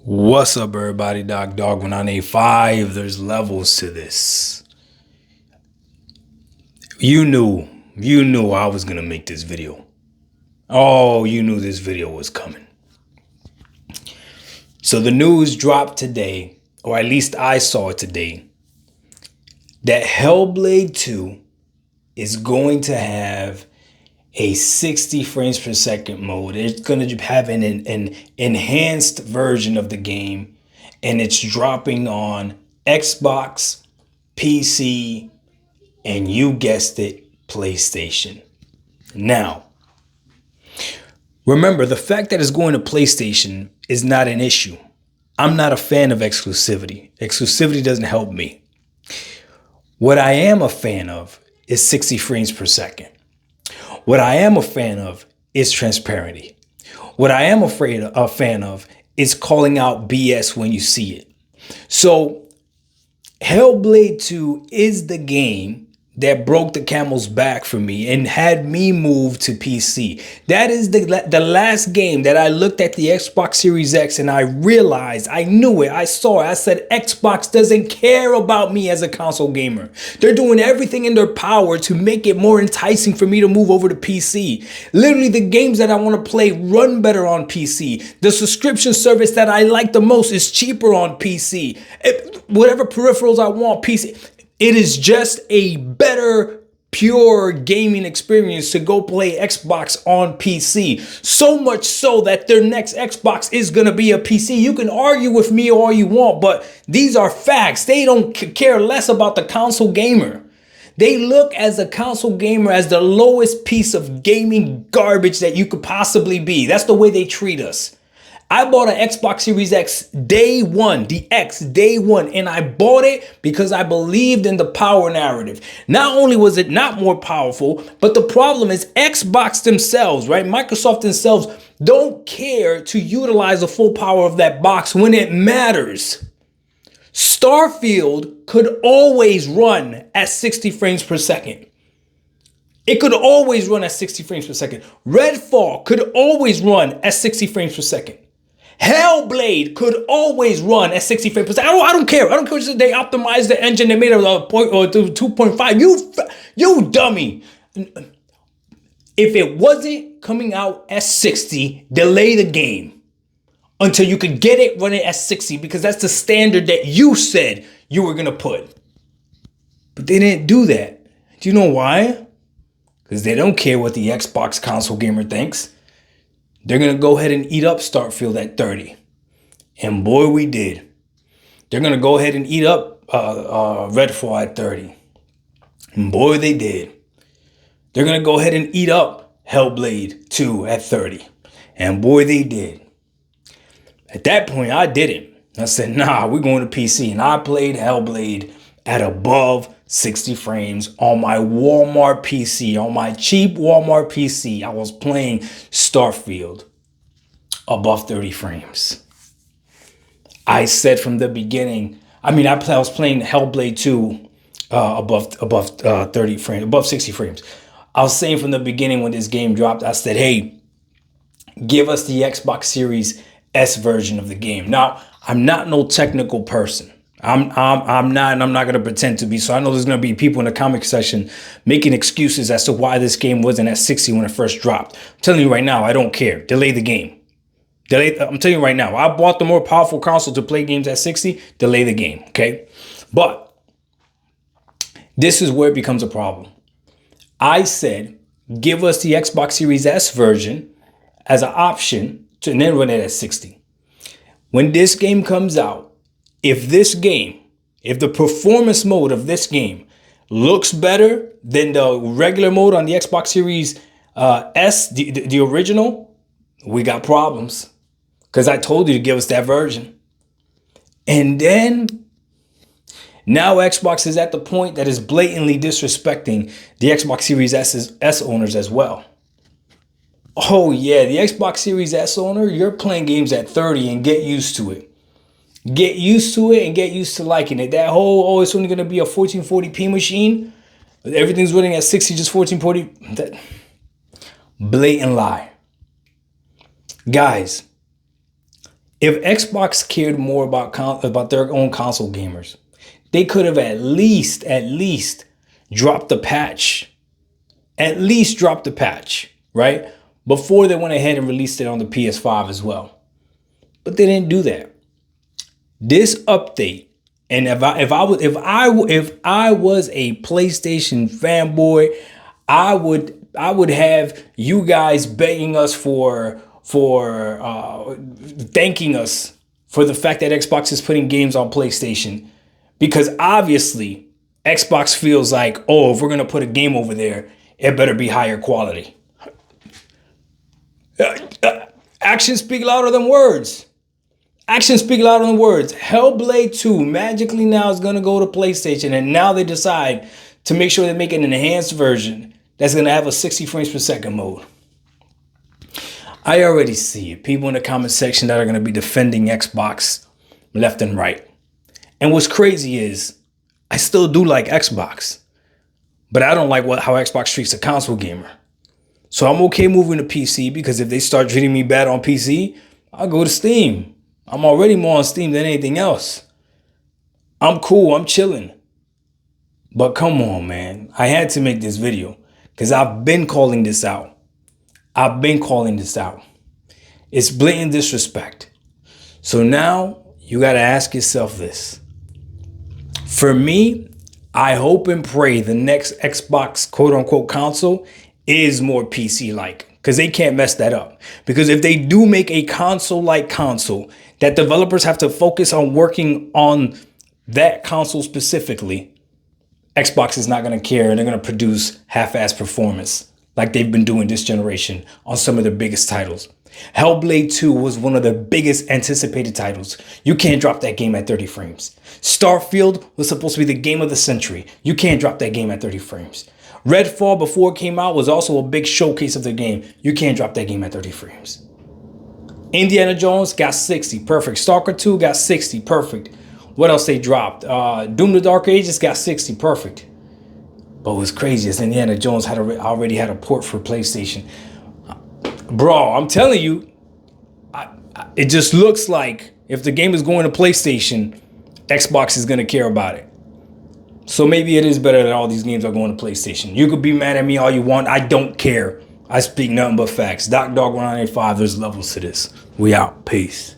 What's up, everybody? Dog 1985. There's levels to this. You knew I was gonna make this video. Oh, you knew this video was coming. So the news dropped today, or at least I saw it today, that Hellblade 2 is going to have a 60 frames per second mode. It's going to have an enhanced version of the game, and it's dropping on Xbox, PC, and you guessed it, PlayStation. Now, remember, the fact that it's going to PlayStation is not an issue. I'm not a fan of exclusivity. Exclusivity doesn't help me. What I am a fan of is 60 frames per second. What I am a fan of is transparency. What I am a fan of is calling out BS when you see it. So Hellblade 2 is the game that broke the camel's back for me and had me move to PC. That is the last game that I looked at the Xbox Series X and I realized, I knew it, I saw it. I said, Xbox doesn't care about me as a console gamer. They're doing everything in their power to make it more enticing for me to move over to PC. Literally, the games that I want to play run better on PC. The subscription service that I like the most is cheaper on PC. Whatever peripherals I want, PC. It is just a better, pure gaming experience to go play Xbox on PC. So much so that their next Xbox is going to be a PC. You can argue with me all you want, but these are facts. They don't care less about the console gamer. They look as a console gamer as the lowest piece of gaming garbage that you could possibly be. That's the way they treat us. I bought an Xbox Series X day one, the X day one, and I bought it because I believed in the power narrative. Not only was it not more powerful, but the problem is Xbox themselves, right? Microsoft themselves don't care to utilize the full power of that box when it matters. Starfield could always run at 60 frames per second. It could always run at 60 frames per second. Redfall could always run at 60 frames per second. Hellblade could always run at 60 frames per second. I don't care. I don't care if they optimized the engine. They made it a point or 2.5. You dummy. If it wasn't coming out at 60, delay the game until you could get it running at 60 because that's the standard that you said you were going to put. But they didn't do that. Do you know why? Because they don't care what the Xbox console gamer thinks. They're going to go ahead and eat up Starfield at 30. And boy, we did. They're going to go ahead and eat up Redfall at 30. And boy, they did. They're going to go ahead and eat up Hellblade 2 at 30. And boy, they did. At that point, I didn't. I said, nah, we're going to PC. And I played Hellblade at above 60 frames on my Walmart PC, on my cheap Walmart PC. I was playing Starfield above 30 frames. I said from the beginning, I was playing Hellblade 2 above 30 frames, above 60 frames. I was saying from the beginning when this game dropped, I said, hey, give us the Xbox Series S version of the game. Now, I'm not no technical person. I'm not, and I'm not going to pretend to be. So I know there's going to be people in the comment section making excuses as to why this game wasn't at 60 when it first dropped. I'm telling you right now, I don't care. Delay the game. I'm telling you right now, I bought the more powerful console to play games at 60. Delay the game, okay? But this is where it becomes a problem. I said, give us the Xbox Series S version as an option to then run it at 60. When this game comes out, if the performance mode of this game looks better than the regular mode on the Xbox Series S, the original, we got problems. Because I told you to give us that version. And then now Xbox is at the point that is blatantly disrespecting the Xbox Series S owners as well. Oh yeah, the Xbox Series S owner, you're playing games at 30 and get used to it. Get used to it and get used to liking it. That whole, it's only going to be a 1440p machine. Everything's running at 60, just 1440. That blatant lie. Guys, If Xbox cared more about their own console gamers, they could have at least dropped the patch. At least dropped the patch, right? Before they went ahead and released it on the PS5 as well. But they didn't do that. This update, and if I was a PlayStation fanboy, I would have you guys begging us for thanking us for the fact that Xbox is putting games on PlayStation, because obviously Xbox feels like, oh, if we're gonna put a game over there, it better be higher quality. Actions speak louder than words. Actions speak louder than words. Hellblade 2 magically now is going to go to PlayStation, and now they decide to make sure they make an enhanced version that's going to have a 60 frames per second mode. I already see it. People in the comment section that are going to be defending Xbox left and right. And what's crazy is I still do like Xbox, but I don't like how Xbox treats a console gamer. So I'm okay moving to PC, because if they start treating me bad on PC, I'll go to Steam. I'm already more on Steam than anything else. I'm cool. I'm chilling. But come on, man. I had to make this video because I've been calling this out. It's blatant disrespect. So now you got to ask yourself this. For me, I hope and pray the next Xbox quote unquote console is more PC-like, because they can't mess that up. Because if they do make a console-like console that developers have to focus on working on that console specifically, Xbox is not going to care, and they're going to produce half-ass performance like they've been doing this generation on some of their biggest titles. Hellblade 2 was one of the biggest anticipated titles. You can't drop that game at 30 frames. Starfield was supposed to be the game of the century. You can't drop that game at 30 frames. Redfall, before it came out, was also a big showcase of the game. You can't drop that game at 30 frames. Indiana Jones got 60, perfect. Stalker 2 got 60, perfect. What else they dropped? Doom the Dark Ages got 60, perfect. But what's crazy is Indiana Jones already had a port for PlayStation. Bro, I'm telling you, it just looks like if the game is going to PlayStation, Xbox is going to care about it. So maybe it is better that all these games are going to PlayStation. You could be mad at me all you want. I don't care. I speak nothing but facts. Doc Dog 1985, there's levels to this. We out. Peace.